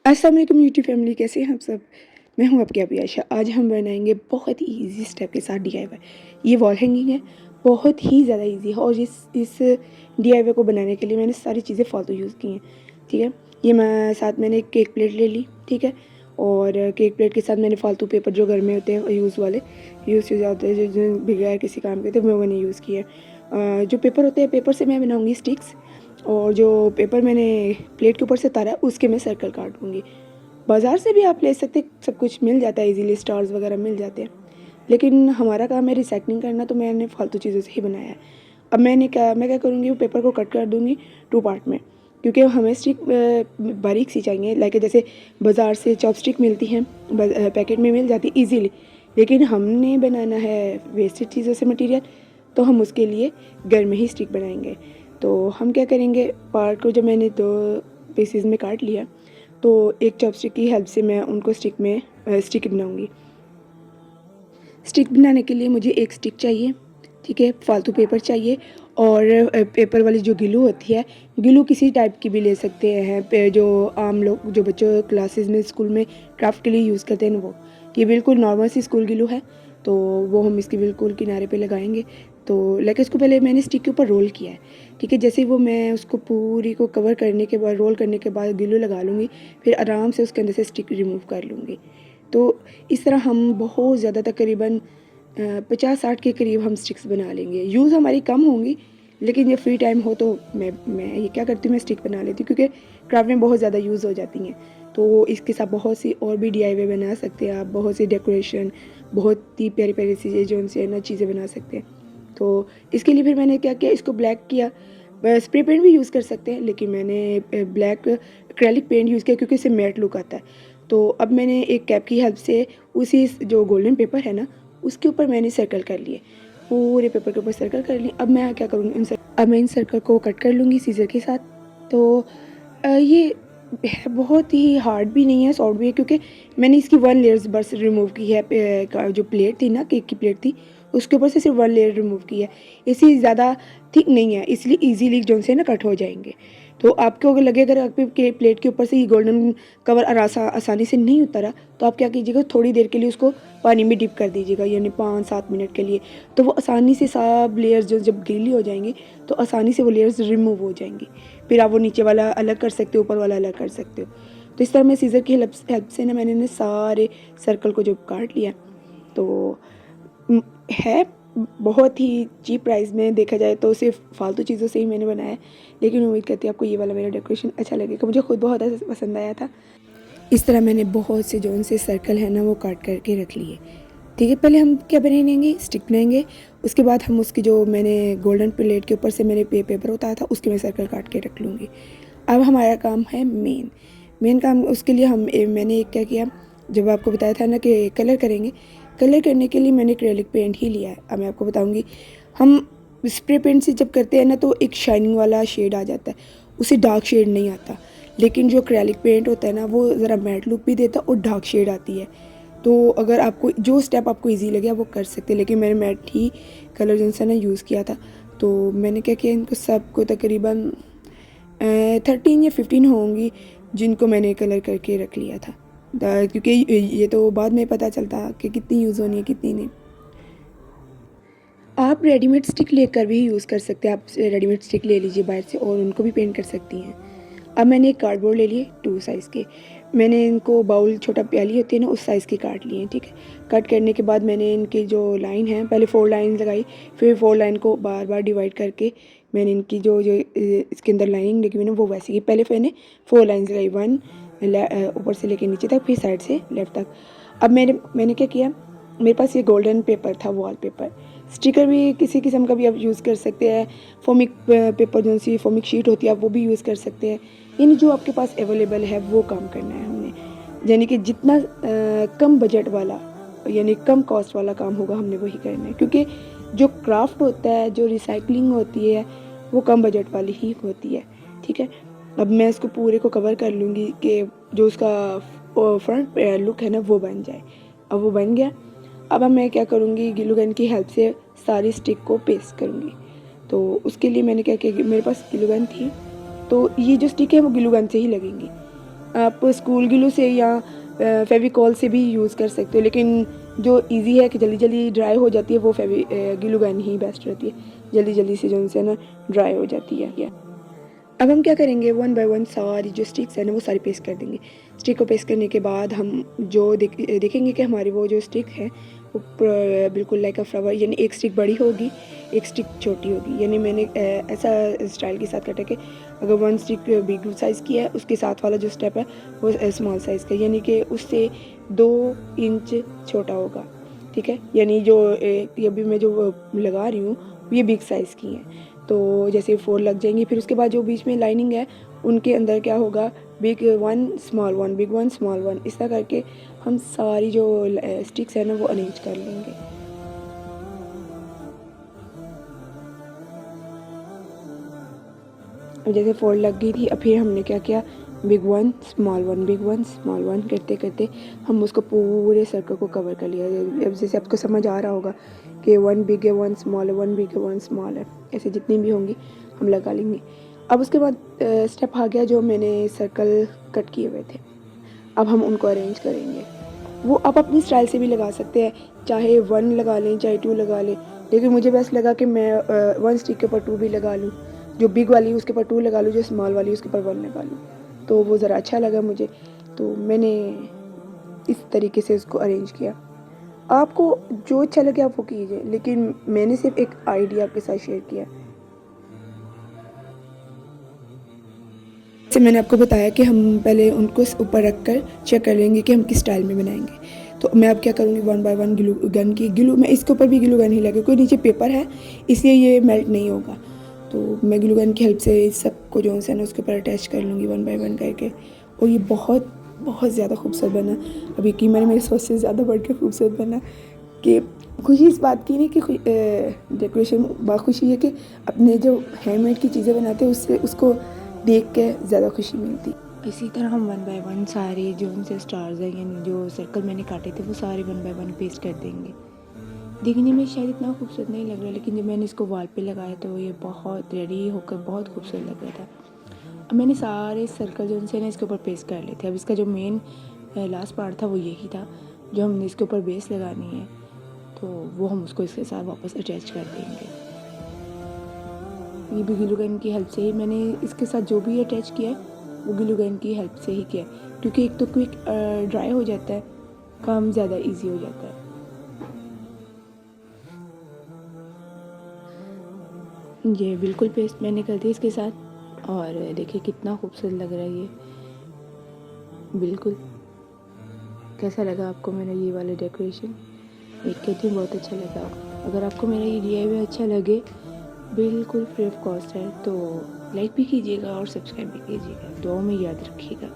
अस्सलाम वालेकुम YouTube family, कैसे हैं आप सब। मैं हूं आपकी अभी आयशा। आज हम बनाएंगे बहुत ही इजी स्टेप के साथ डीआईवाई। ये वॉल हैंगिंग है, बहुत ही ज़्यादा इजी है। और इस डीआईवाई को बनाने के लिए मैंने सारी चीज़ें फालतू यूज़ की हैं। ठीक है, ये मैं साथ मैंने एक केक प्लेट ले ली। ठीक है, और केक प्लेट के साथ मैंने फालतू पेपर जो घर में होते हैं यूज़ वाले, यूज़ हो जाते हैं, जो बगैर किसी काम के, तो मैं वो नहीं यूज़ किए। जो पेपर होते हैं, पेपर से मैं बनाऊँगी स्टिक्स। और जो पेपर मैंने प्लेट के ऊपर से उतारा है उसके मैं सर्कल काटूँगी। बाज़ार से भी आप ले सकते, सब कुछ मिल जाता है इजीली, स्टार्स वगैरह मिल जाते हैं। लेकिन हमारा काम है रिसाइकलिंग करना, तो मैंने फालतू चीज़ों से ही बनाया है। अब मैं क्या करूँगी, वो पेपर को कट कर दूँगी 2 पार्ट में, क्योंकि हमें स्टिक बारीक सी चाहिए। लाइक जैसे बाज़ार से चॉपस्टिक मिलती हैं, पैकेट में मिल जाती ईजीली, लेकिन हमने बनाना है वेस्टेड चीज़ों से मटेरियल, तो हम उसके लिए घर में ही स्टिक बनाएंगे। तो हम क्या करेंगे, पार्ट को जब मैंने 2 पीसेस में काट लिया, तो एक चॉपस्टिक की हेल्प से मैं उनको स्टिक बनाऊंगी। स्टिक बनाने के लिए मुझे एक स्टिक चाहिए, ठीक है, फालतू पेपर चाहिए, और पेपर वाली जो ग्लू होती है, ग्लू किसी टाइप की भी ले सकते हैं, जो आम लोग, जो बच्चों क्लासेस में स्कूल में क्राफ्ट के लिए यूज़ करते हैं वो। ये बिल्कुल नॉर्मल सी स्कूल ग्लू है, तो वो हम इसके बिल्कुल किनारे पे लगाएंगे। तो लेकिन इसको पहले मैंने स्टिक के ऊपर रोल किया है। ठीक है, जैसे वो मैं उसको पूरी को कवर करने के बाद, रोल करने के बाद ग्लू लगा लूँगी, फिर आराम से उसके अंदर से स्टिक रिमूव कर लूँगी। तो इस तरह हम बहुत ज़्यादा, तकरीबन 50-60 के करीब हम स्टिक्स बना लेंगे। यूज़ हमारी कम होंगी, लेकिन जब फ्री टाइम हो तो मैं ये क्या करती हूँ, मैं स्टिक बना लेती हूँ, क्योंकि क्राफ्ट में बहुत ज़्यादा यूज़ हो जाती हैं। तो इसके साथ बहुत सी और भी डीआईवाई बना सकते हैं आप, बहुत सी डेकोरेशन, बहुत ही प्यारी प्यारी चीज़ें जो उनसे ना चीज़ें बना सकते हैं। तो इसके लिए फिर मैंने क्या किया, इसको ब्लैक किया। स्प्रे पेंट भी यूज़ कर सकते हैं, लेकिन मैंने ब्लैक एक्रेलिक पेंट यूज़ किया, क्योंकि इससे मैट लुक आता है। तो अब मैंने एक कैप की हेल्प से उसी जो गोल्डन पेपर है ना, उसके ऊपर मैंने सर्कल कर लिए, पूरे पेपर के ऊपर सर्कल कर लिए। अब मैं क्या करूँगी, अब मैं इन सर्कल को कट कर लूँगी सीज़र के साथ। तो ये बहुत ही हार्ड भी नहीं है, सॉफ्ट भी है, क्योंकि मैंने इसकी 1 लेयर्स बस रिमूव की है। जो प्लेट थी ना, केक की प्लेट थी, उसके ऊपर से सिर्फ 1 लेयर रिमूव की है। इससे ज़्यादा थिक नहीं है, इसलिए ईजीली जो से ना कट हो जाएंगे। तो आपको अगर लगे, अगर आपके प्लेट के ऊपर से ये गोल्डन कवर आसानी से नहीं उतरा, तो आप क्या कीजिएगा, थोड़ी देर के लिए उसको पानी में डिप कर दीजिएगा, यानी 5-7 मिनट के लिए। तो वो आसानी से सब लेयर्स जो जब गीली हो जाएंगी, तो आसानी से वो लेयर्स रिमूव हो जाएंगी। फिर आप वो नीचे वाला अलग कर सकते हो, ऊपर वाला अलग कर सकते हो। तो इस तरह मैं सीज़र की हेल्प से ना, मैंने सारे सर्कल को जो काट लिया। तो है बहुत ही चीप प्राइस में, देखा जाए तो सिर्फ फालतू चीज़ों से ही मैंने बनाया है। लेकिन उम्मीद करती हूँ आपको ये वाला मेरा डेकोरेशन अच्छा लगेगा। मुझे खुद बहुत पसंद आया था। इस तरह मैंने बहुत से जो उनसे सर्कल है ना, वो काट करके रख लिए। ठीक है, पहले हम क्या बनाएंगे, स्टिक बनाएंगे। उसके बाद हम उसकी जो मैंने गोल्डन प्लेट के ऊपर से मैंने पेपर उतारा था, उसके मैं सर्कल काट के रख लूँगी। अब हमारा काम है मेन काम। उसके लिए मैंने क्या किया, जब आपको बताया था ना कि कलर करेंगे, कलर करने के लिए मैंने एक्रेलिक पेंट ही लिया है। अब मैं आपको बताऊंगी, हम स्प्रे पेंट से जब करते हैं ना, तो एक शाइनिंग वाला शेड आ जाता है, उसे डार्क शेड नहीं आता। लेकिन जो एक्रेलिक पेंट होता है ना, वो ज़रा मैट लुक भी देता है और डार्क शेड आती है। तो अगर आपको जो स्टेप आपको ईजी लगे आप वो कर सकते हैं, लेकिन मैंने मैट ही कलर जो सा ना यूज़ किया था। तो मैंने क्या किया, इनको सबको तकरीबन 13 या 15 होंगी जिनको मैंने कलर करके रख लिया था। क्योंकि ये तो बाद में पता चलता कि कितनी यूज़ होनी है, कितनी नहीं। आप रेडीमेड स्टिक लेकर भी यूज़ कर सकते हैं। आप रेडीमेड स्टिक ले लीजिए बाहर से, और उनको भी पेंट कर सकती हैं। अब मैंने एक कार्डबोर्ड ले लिए 2 साइज़ के। मैंने इनको बाउल, छोटा प्याली होती है ना, उस साइज़ के काट लिए हैं। ठीक है, कट करने के बाद मैंने इनकी जो लाइन है, पहले 4 लाइन लगाई, फिर 4 लाइन को बार बार डिवाइड करके मैंने इनकी जो जो इसके अंदर लाइनिंग लगी हुई ना, वो वैसे ही पहले मैंने 4 लाइन्स लगाई, 1 ऊपर से लेके नीचे तक, फिर साइड से लेफ्ट तक। अब मैंने क्या किया, मेरे पास ये गोल्डन पेपर था, वॉल पेपर। स्टिकर भी किसी किस्म का भी आप यूज़ कर सकते हैं। फोमिक पेपर, जो सी फोमिक शीट होती है, आप वो भी यूज़ कर सकते हैं। यानी जो आपके पास अवेलेबल है वो काम करना है हमने। यानी कि जितना कम बजट वाला, यानी कम कॉस्ट वाला काम होगा, हमने वही करना है। क्योंकि जो क्राफ्ट होता है, जो रिसाइकलिंग होती है, वो कम बजट वाली ही होती है। ठीक है, अब मैं इसको पूरे को कवर कर लूँगी कि जो उसका फ्रंट लुक है ना, वो बन जाए। अब वो बन गया। अब मैं क्या करूँगी, ग्लू गन की हेल्प से सारी स्टिक को पेस्ट करूँगी। तो उसके लिए मैंने क्या किया कि मेरे पास ग्लू गन थी, तो ये जो स्टिक है वो ग्लू गन से ही लगेंगी। आप स्कूल ग्लू से या फेविकॉल से भी यूज़ कर सकते हो, लेकिन जो इजी है कि जल्दी जल्दी ड्राई हो जाती है वो ग्लू गन ही बेस्ट रहती है, जल्दी जल्दी से जो उनसे ना ड्राई हो जाती है। अब हम क्या करेंगे, वन बाय वन सारी जो स्टिक्स है ना वो सारी पेस्ट कर देंगे। स्टिक को पेस्ट करने के बाद हम जो देखेंगे कि हमारी वो जो स्टिक है वो बिल्कुल लाइक अ फ्लावर, यानी एक स्टिक बड़ी होगी एक स्टिक छोटी होगी। यानी मैंने ऐसा स्टाइल के साथ काटा कि अगर वन स्टिक बिग साइज़ की है उसके साथ वाला जो स्टेप है वो स्मॉल साइज़ का, यानी कि उससे 2 इंच छोटा होगा। ठीक है, यानी जो ये अभी मैं जो लगा रही हूँ ये बिग साइज़ की हैं, तो जैसे 4 लग जाएंगी। फिर उसके बाद जो बीच में लाइनिंग है उनके अंदर क्या होगा, big one small one, big one small one, इस तरह करके हम सारी जो स्टिक्स है ना वो अरेंज कर लेंगे। अब जैसे 4 लग गई थी, अब फिर हमने क्या किया, big one small one, big one small one करते करते हम उसको पूरे सर्कल को कवर कर लिया। अब जैसे आपको समझ आ रहा होगा कि 1 बिग है 1 स्मॉल है 1 बिग है 1 स्मॉल है, ऐसे जितनी भी होंगी हम लगा लेंगे। अब उसके बाद स्टेप आ गया जो मैंने सर्कल कट किए हुए थे, अब हम उनको अरेंज करेंगे। वो आप अपनी स्टाइल से भी लगा सकते हैं, चाहे 1 लगा लें चाहे 2 लगा लें, लेकिन मुझे बेस्ट लगा कि मैं 1 स्टिक के ऊपर 2 भी लगा लूँ, जो बिग वाली उसके ऊपर 2 लगा लूँ, जो स्मॉल वाली उसके ऊपर 1 लगा लूँ, तो वो ज़रा अच्छा लगा मुझे, तो मैंने इस तरीके से उसको अरेंज किया। आपको जो अच्छा लगे आप वो कीजिए, लेकिन मैंने सिर्फ एक आइडिया आपके साथ शेयर किया। जैसे मैंने आपको बताया कि हम पहले उनको ऊपर रख कर चेक कर लेंगे कि हम किस स्टाइल में बनाएंगे, तो मैं अब क्या करूँगी, 1 बाय 1 ग्लू गन की ग्लू, मैं इसके ऊपर भी ग्लू गन ही लगा, कोई नीचे पेपर है इसलिए ये मेल्ट नहीं होगा, तो मैं ग्लू गन की हेल्प से इस सबको जो है ना उसके ऊपर अटैच कर लूँगी 1 बाय 1 करके। और ये बहुत बहुत ज़्यादा खूबसूरत बना, अब यकीन मैंने मेरी सोच से ज़्यादा बढ़ के खूबसूरत बना, कि खुशी इस बात की नहीं कि डेकोरेशन, बहुत खुशी है कि अपने जो हैंडमेड की चीज़ें बनाते हैं उससे उसको देख के ज़्यादा खुशी मिलती। इसी तरह हम 1 बाय 1 सारे जो उनसे स्टार्स हैं, यानी जो सर्कल मैंने काटे थे वो सारे 1 बाय 1 पेस्ट कर देंगे। देखने में शायद इतना खूबसूरत नहीं लग रहा, लेकिन जब मैंने इसको वॉल पे लगाया तो ये बहुत रेडी होकर बहुत खूबसूरत लग रहा था। अब मैंने सारे सर्कल जो उनसे ना इसके ऊपर पेस्ट कर लिए थे। अब इसका जो मेन लास्ट पार्ट था वो यही था, जो हमने इसके ऊपर बेस लगानी है, तो वो हम उसको इसके साथ वापस अटैच कर देंगे। ये भी ग्लू गन की हेल्प से ही मैंने इसके साथ जो भी अटैच किया है वो ग्लू गन की हेल्प से ही किया है, क्योंकि एक तो क्विक ड्राई हो जाता है, काम ज़्यादा इजी हो जाता है। ये बिल्कुल पेस्ट मैंने कर दी इसके साथ, और देखिए कितना खूबसूरत लग रहा है ये। बिल्कुल, कैसा लगा आपको मेरा ये वाला डेकोरेशन? एक कहती हूँ बहुत अच्छा लगा। अगर आपको मेरा ये DIY अच्छा लगे, बिल्कुल फ्री ऑफ कॉस्ट है, तो लाइक भी कीजिएगा और सब्सक्राइब भी कीजिएगा। दुआ में याद रखिएगा।